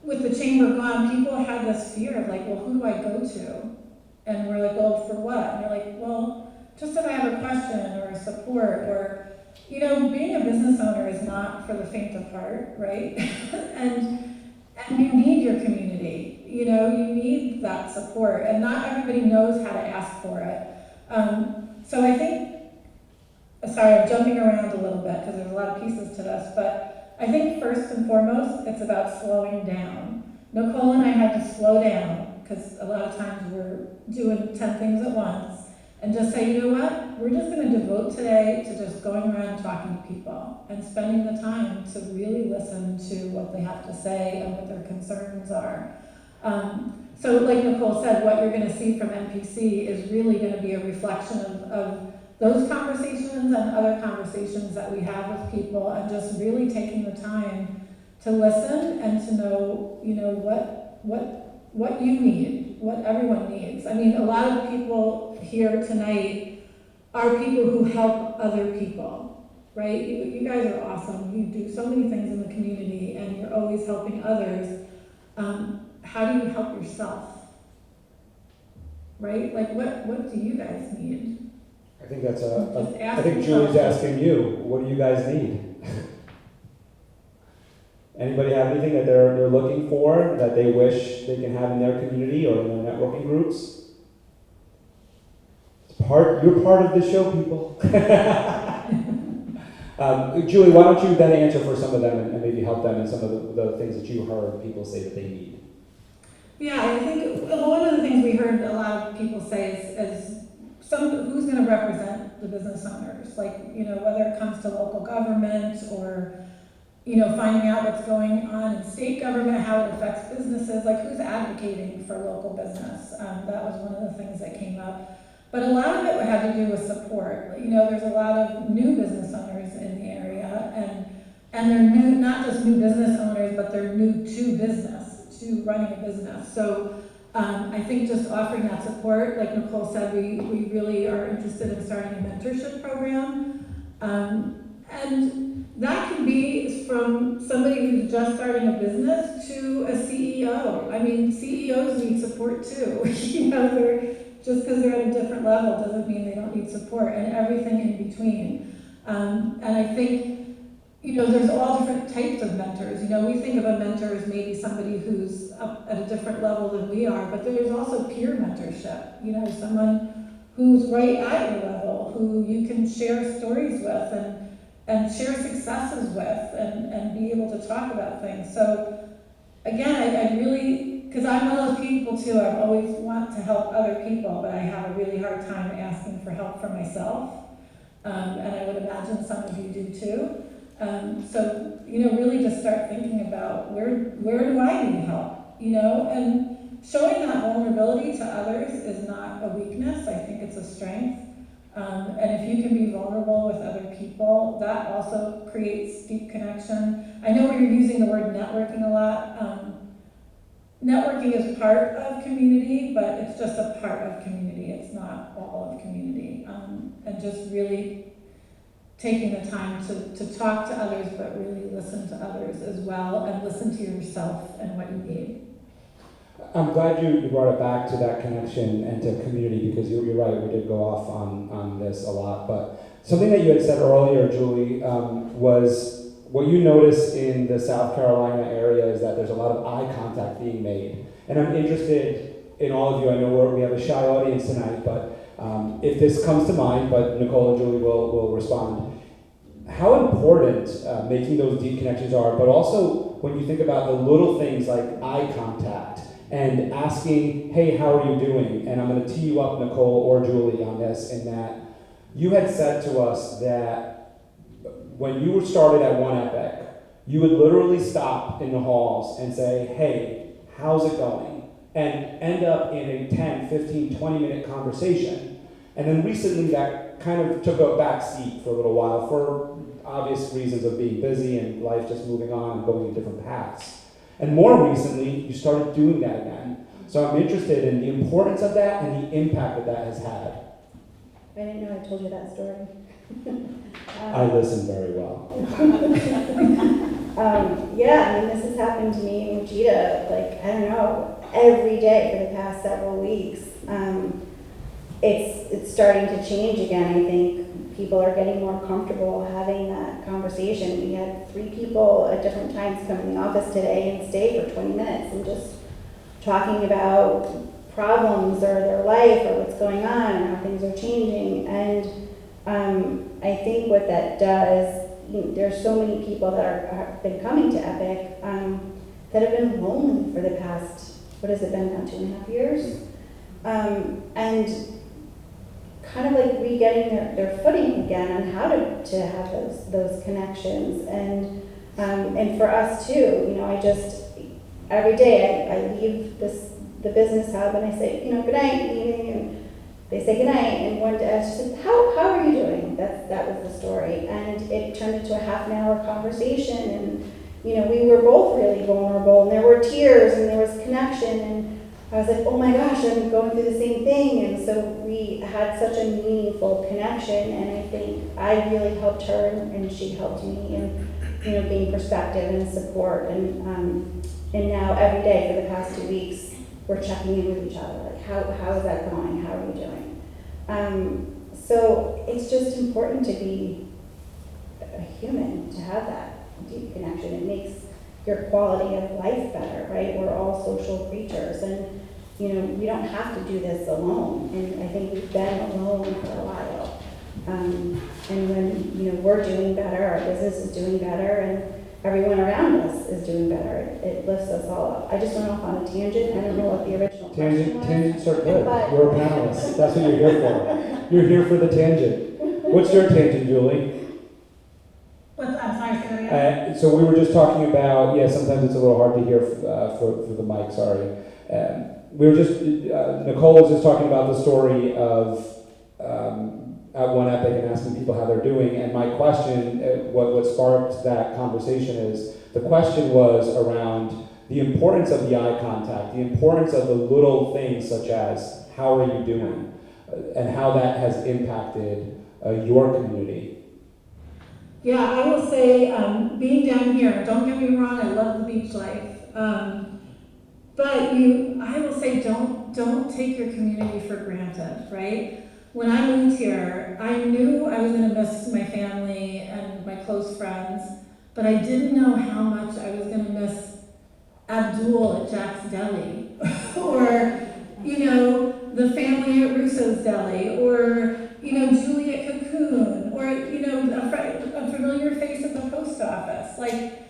Speaker 2: with the Chamber gone, people had this fear of like, well, who do I go to? And we're like, well, for what? And they're like, well, just if I have a question or support or, being a business owner is not for the faint of heart, right? and you need your community, you need that support, and not everybody knows how to ask for it. So I think, sorry, I'm jumping around a little bit because there's a lot of pieces to this, but I think first and foremost, it's about slowing down. Nicole and I had to slow down because a lot of times we're doing 10 things at once and just say, you know what, we're just going to devote today to just going around and talking to people and spending the time to really listen to what they have to say and what their concerns are. So like Nicole said, what you're going to see from NPC is really going to be a reflection of those conversations and other conversations that we have with people, and just really taking the time to listen and to know, what you need, what everyone needs. I mean, a lot of people here tonight are people who help other people, right? You guys are awesome. You do so many things in the community and you're always helping others. How do you help yourself? Right? Like what do you guys need?
Speaker 1: I think that's
Speaker 2: Just
Speaker 1: I
Speaker 2: ask
Speaker 1: think
Speaker 2: yourself.
Speaker 1: Julie's asking you, what do you guys need? Anybody have anything that they're looking for that they wish they can have in their community or in their networking groups? You're part of the show, people. Julie, why don't you then answer for some of them and maybe help them in some of the things that you heard people say that they need?
Speaker 2: Yeah, I think one of the things we heard a lot of people say is who's going to represent the business owners, like, whether it comes to local government or, finding out what's going on in state government, how it affects businesses, like who's advocating for local business. That was one of the things that came up. But a lot of it had to do with support. There's a lot of new business owners in the area, and they're new, not just new business owners, but they're new to business, to running a business. So I think just offering that support, like Nicole said, we really are interested in starting a mentorship program. And that can be from somebody who's just starting a business to a CEO. I mean, CEOs need support too. Just because they're at a different level doesn't mean they don't need support, and everything in between. And I think, there's all different types of mentors. We think of a mentor as maybe somebody who's up at a different level than we are, but there's also peer mentorship. Someone who's right at your level, who you can share stories with and share successes with and be able to talk about things. So again, I really, because I'm one of those people too, I always want to help other people, but I have a really hard time asking for help for myself. And I would imagine some of you do too. So, really just start thinking about where do I need help, and showing that vulnerability to others is not a weakness. I think it's a strength. And if you can be vulnerable with other people, that also creates deep connection. I know we're using the word networking a lot. Networking is part of community, but it's just a part of community. It's not all of community. And just really taking the time to talk to others, but really listen to others as well, and listen to yourself and what you need.
Speaker 1: I'm glad you brought it back to that connection and to community, because you're right, we did go off on this a lot. But something that you had said earlier, Julie, was what you notice in the South Carolina area is that there's a lot of eye contact being made. And I'm interested in all of you. I know we have a shy audience tonight, but if this comes to mind, but Nicole and Julie will respond. How important making those deep connections are, but also when you think about the little things like eye contact and asking, hey, how are you doing? And I'm going to tee you up, Nicole or Julie, on this, in that you had said to us that when you were started at One Epic, you would literally stop in the halls and say, hey, how's it going? And end up in a 10, 15, 20-minute conversation. And then recently that kind of took a back seat for a little while for obvious reasons of being busy and life just moving on and going in different paths. And more recently, you started doing that again. So I'm interested in the importance of that and the impact that has had.
Speaker 3: I didn't know I told you that story.
Speaker 1: I listen very well.
Speaker 3: Yeah, I mean, this has happened to me and Vegeta, like, I don't know, every day for the past several weeks. It's starting to change again. I think people are getting more comfortable having that conversation. We had 3 people at different times come in the office today and stay for 20 minutes and just talking about problems or their life or what's going on and how things are changing. And I think what that does, there's so many people that have been coming to Epic that have been lonely for the past, what has it been now, 2.5 years? And kind of like re-getting their footing again on how to have those connections. And for us too, I just, every day I leave the business hub and I say, good night, evening, and they say good night. And one day I was just like, how are you doing? That was the story. And it turned into a half-an-hour conversation. And, we were both really vulnerable and there were tears and there was connection. And I was like, oh my gosh, I'm going through the same thing. And so we had such a meaningful connection. And I think I really helped her and she helped me and, gain perspective and support. And now every day for the past 2 weeks, we're checking in with each other. Like, how is that going? How are you doing? So it's just important to be a human, to have that deep connection. It makes your quality of life better, right? We're all social creatures and, we don't have to do this alone. And I think we've been alone for a while. And when, we're doing better, our business is doing better, and everyone around us is doing better. It lifts us all up. I just went off on a tangent. I don't know what the original question was.
Speaker 1: Tangents are good.
Speaker 3: But
Speaker 1: You're a panelist. That's what you're here for. You're here for the tangent. What's your tangent, Julie?
Speaker 2: I'm sorry, say that again.
Speaker 1: So we were just talking about, sometimes it's a little hard to hear for the mic, sorry. We were just, Nicole was just talking about the story of at One Epic and asking people how they're doing. And my question, what sparked that conversation is, the question was around the importance of the eye contact, the importance of the little things such as, how are you doing? And how that has impacted your community.
Speaker 2: Yeah, I will say, being down here, don't get me wrong, I love the beach life. But I will say, don't take your community for granted, right? When I moved here, I knew I was going to miss my family and my close friends, but I didn't know how much I was going to miss Abdul at Jack's Deli, or, the family at Russo's Deli, or, Julie at Cocoon, or, a familiar face at the post office. Like,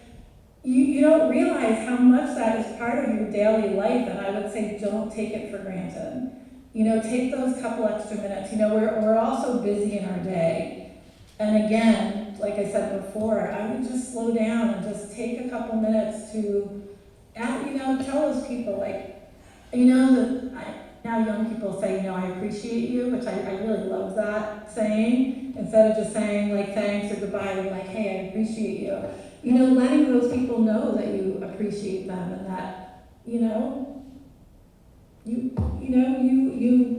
Speaker 2: you don't realize how much that is part of your daily life, and I would say don't take it for granted. Take those couple extra minutes. We're all so busy in our day. And again, like I said before, I would just slow down and just take a couple minutes to, tell those people, like, now young people say, I appreciate you, which I really love that saying. Instead of just saying, like, thanks or goodbye, we're like, hey, I appreciate you. Letting those people know that you appreciate them and that, you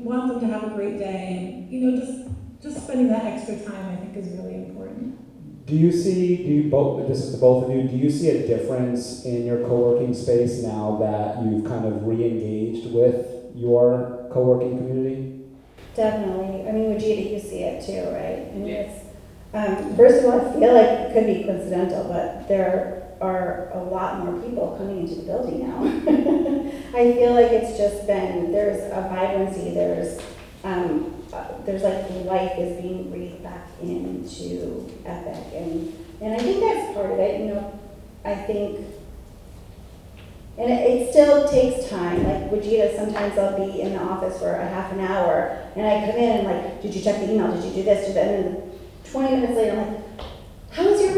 Speaker 2: want them to have a great day, and just spending that extra time I think is really important.
Speaker 1: Do you both, this is to both of you, do you see a difference in your co-working space now that you've kind of re-engaged with your co-working community?
Speaker 3: definitely. I mean, Vegeta, you see it too, right? I mean, it's, first of all, I feel like it could be coincidental, but there are a lot more people coming into the building now. I feel like it's just been, there's a vibrancy, there's like life is being breathed back into Epic, and I think that's part of it, I think, and it still takes time. Like Vegeta, sometimes I'll be in the office for a half an hour, and I come in and like, did you check the email? Did you do this? Do that? And then 20 minutes later, I'm like, how was your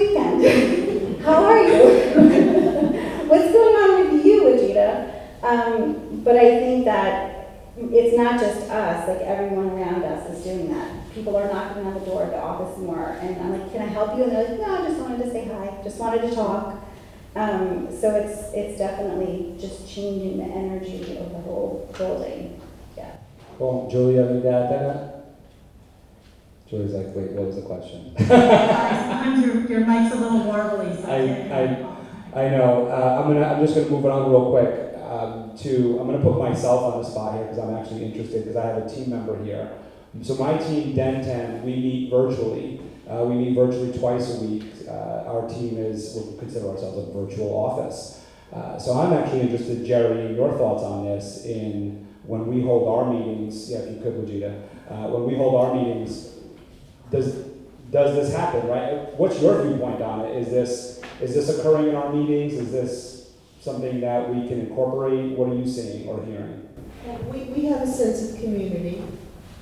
Speaker 3: I think that it's not just us, like everyone around us is doing that. People are knocking on the door of the office more, and I'm like, can I help you? And they're like, no, I just wanted to say hi, just wanted to talk. So it's definitely just changing the energy of the whole building. Yeah.
Speaker 1: Well, Julie, have you got that? Julie's like, wait, what was the question?
Speaker 2: Sometimes your mic's a little warbly, so I can't hear you.
Speaker 1: I know. I'm just gonna move it on real quick. I'm gonna put myself on the spot here because I'm actually interested because I have a team member here. So my team, Den10, we meet virtually. We meet virtually twice a week. Our team we consider ourselves a virtual office. So I'm actually interested, Jerry, in your thoughts on this. In when we hold our meetings, yeah, if you could, Vegeta, when we hold our meetings, does this happen, right? What's your viewpoint on it? Is this occurring in our meetings? Is this something that we can incorporate? What are you seeing or hearing?
Speaker 10: Well, we have a sense of community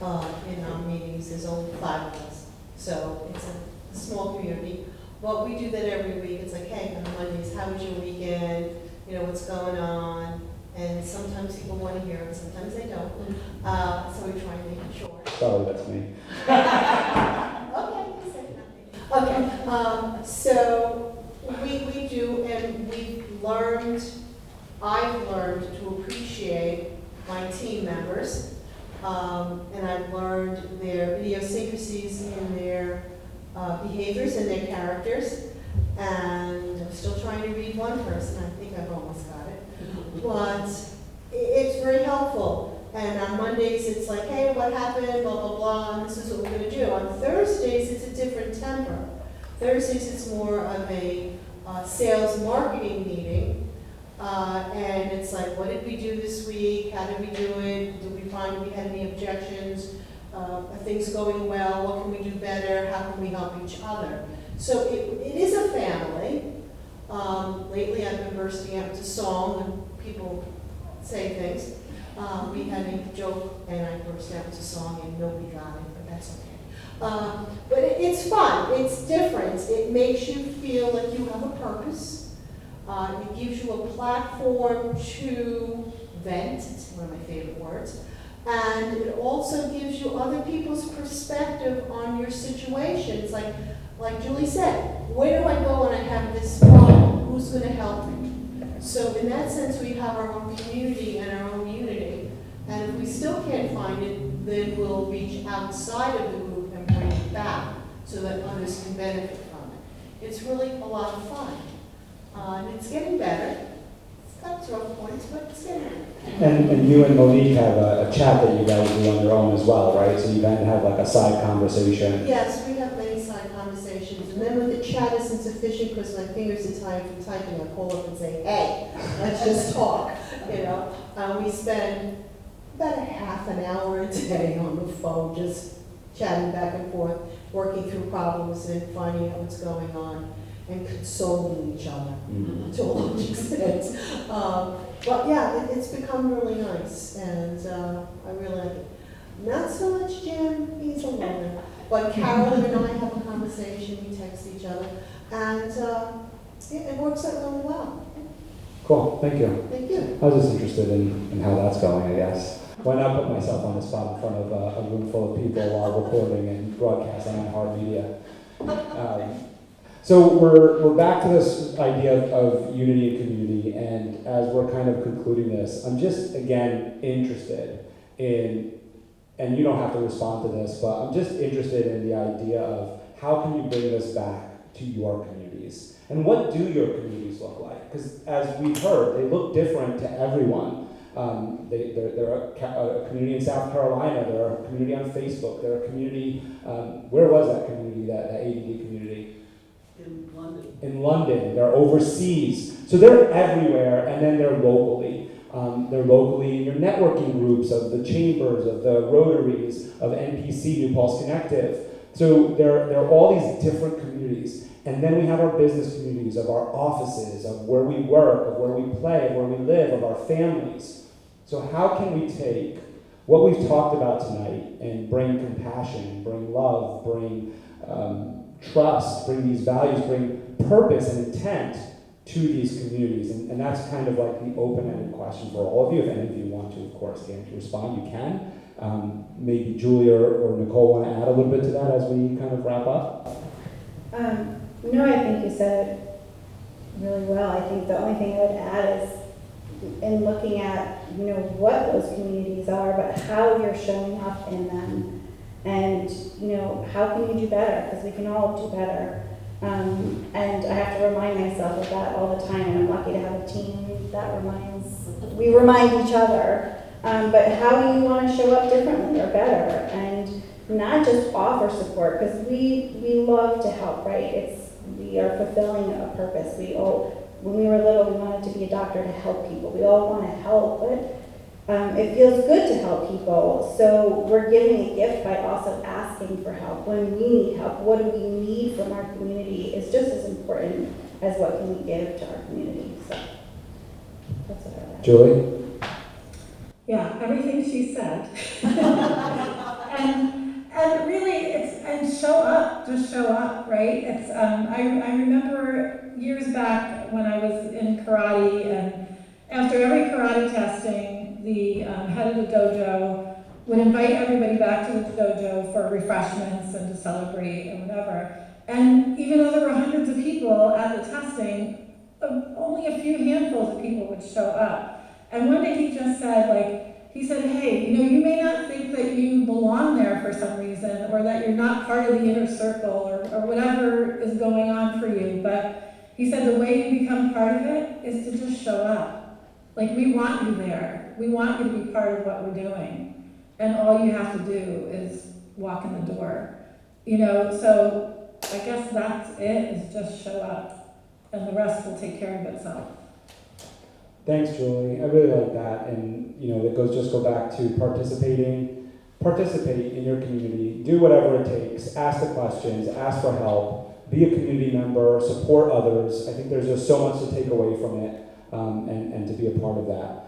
Speaker 10: in our meetings. There's only 5 of us, so it's a small community. But we do that every week. It's like, hey, on Mondays, how was your weekend? You know, what's going on? And sometimes people want to hear it, sometimes they don't. So we try and make it short.
Speaker 1: Sorry, that's me.
Speaker 10: Okay, you said nothing. Okay, so we do, and I've learned to appreciate my team members, and I've learned their idiosyncrasies in their behaviors and their characters, and I'm still trying to read one person. I think I've almost got it. But it's very helpful. And on Mondays, it's like, hey, what happened, blah, blah, blah, and this is what we're going to do. On Thursdays, it's a different temper. Thursdays, it's more of a sales marketing meeting. And it's like, what did we do this week? How did we do it? Did we find we had any objections? Are things going well? What can we do better? How can we help each other? So it is a family. Lately, I've been bursting out into song, and people say things. We had a joke, and I burst out into song, and nobody got it, but that's okay. But it's fun. It's different. It makes you feel like you have a purpose. It gives you a platform to vent. It's one of my favorite words. And it also gives you other people's perspective on your situation. It's like Julie said, where do I go when I have this problem? Who's going to help me? So in that sense, we have our own community and our own unity. And if we still can't find it, then we'll reach outside of the group and bring it back so that others can benefit from it. It's really a lot of fun. And it's getting better. It's got its rough points, but it's getting better.
Speaker 1: And you and Monique have a chat that you guys do on your own as well, right? So you then have like a side conversation.
Speaker 10: Yes, we have many side conversations. And then when the chat isn't sufficient because my fingers are tired from typing, I call up and say, hey, let's just talk. You know, we spend about a half an hour a day on the phone just chatting back and forth, working through problems and finding out what's going on and consoling each other to a large extent. But yeah, it's become really nice, and I really like it. Not so much Jim, he's a loner, but Carolyn and I have a conversation, we text each other, and it works out really well.
Speaker 1: Cool, thank you.
Speaker 10: Thank you.
Speaker 1: I was just interested in how that's going, I guess. Why not put myself on the spot in front of a room full of people while recording and broadcasting on hard media? So we're back to this idea of unity and community, and as we're kind of concluding this, I'm just, again, interested in, and you don't have to respond to this, but I'm just interested in the idea of how can you bring this back to your communities? And what do your communities look like? Because as we've heard, they look different to everyone. They're a community in South Carolina, they're a community on Facebook, they're a community, where was that community, that ADD community?
Speaker 4: In London.
Speaker 1: In London, they're overseas. So they're everywhere, and then they're locally. They're locally in your networking groups of the chambers, of the Rotaries, of NPC, New Paltz Connective. So there are all these different communities. And then we have our business communities, of our offices, of where we work, of where we play, of where we live, of our families. So how can we take what we've talked about tonight and bring compassion, bring love, bring trust, bring these values, bring purpose and intent to these communities? And that's kind of like the open-ended question for all of you. If any of you want to, of course, to respond, you can. Maybe Julie or Nicole want to add a little bit to that as we kind of wrap up?
Speaker 3: No, I think you said it really well. I think the only thing I would add is in looking at, what those communities are, but how you're showing up in them. And, how can you do better? Because we can all do better. And I have to remind myself of that all the time. And I'm lucky to have a team that we remind each other. But how do you want to show up differently or better? And not just offer support, because we love to help, right? We are fulfilling a purpose. When we were little, we wanted to be a doctor to help people. We all want to help, but it feels good to help people. So we're giving a gift by also asking for help. When we need help, what do we need from our community is just as important as what can we give to our community. So that's what I like.
Speaker 1: Julie?
Speaker 2: Yeah, everything she said. and really, and show up, just show up, right? I remember years back when I was in karate, and after every karate testing, the head of the dojo would invite everybody back to the dojo for refreshments and to celebrate and whatever. And even though there were hundreds of people at the testing, only a few handfuls of people would show up. And one day he just said, he said, hey, you may not think that you belong there for some reason, or that you're not part of the inner circle, or whatever is going on for you, but he said the way you become part of it is to just show up. We want you there. We want you to be part of what we're doing. And all you have to do is walk in the door. So I guess that's it, is just show up. And the rest will take care of itself.
Speaker 1: Thanks, Julie. I really like that. And, it go back to participate in your community, do whatever it takes, ask the questions, ask for help, be a community member, support others. I think there's just so much to take away from it, and to be a part of that.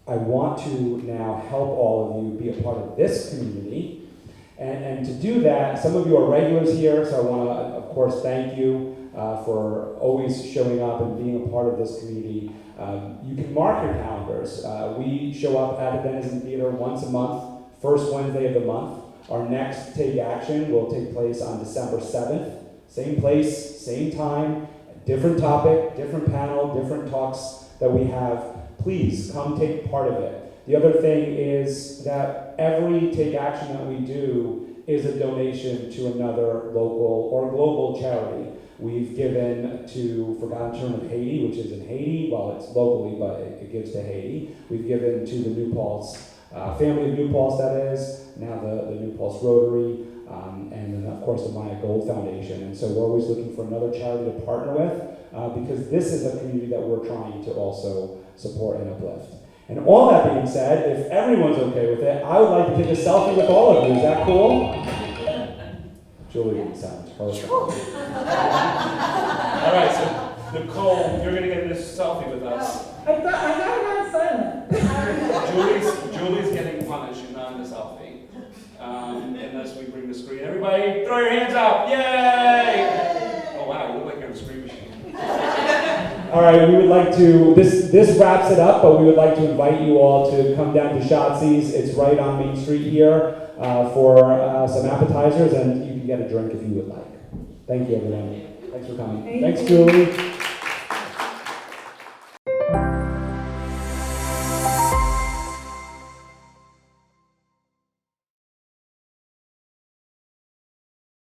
Speaker 1: I want to now help all of you be a part of this community. And to do that, some of you are regulars here, so I want to, of course, thank you for always showing up and being a part of this community. You can mark your calendars. We show up at the Denizen Theater once a month, first Wednesday of the month. Our next Take Action will take place on December 7th. Same place, same time, different topic, different panel, different talks that we have. Please come take part of it. The other thing is that every Take Action that we do is a donation to another local or global charity. We've given to Forgotten Children of Haiti, which is in Haiti. Well, it's locally, but it gives to Haiti. We've given to the New Paltz, family of New Paltz, that is, now the New Paltz Rotary, and then, of course, the Maya Gold Foundation. And so we're always looking for another charity to partner with, because this is a community that we're trying to also support and uplift. And all that being said, if everyone's okay with it, I would like to take a selfie with all of you. Is that cool? Julie didn't sound perfect.
Speaker 11: All right, so Nicole, you're gonna get this selfie with us.
Speaker 2: I thought it silent.
Speaker 11: Julie's getting punished. She's not in the selfie. Unless we bring the screen. Everybody, throw your hands up! Yay! Oh wow, you look like you're on a screen machine.
Speaker 1: All right, we would like to, this wraps it up, but we would like to invite you all to come down to Shotzi's. It's right on Main Street here for some appetizers, and you can get a drink if you would like. Thank you, everyone. Thanks for coming. Thanks, Julie.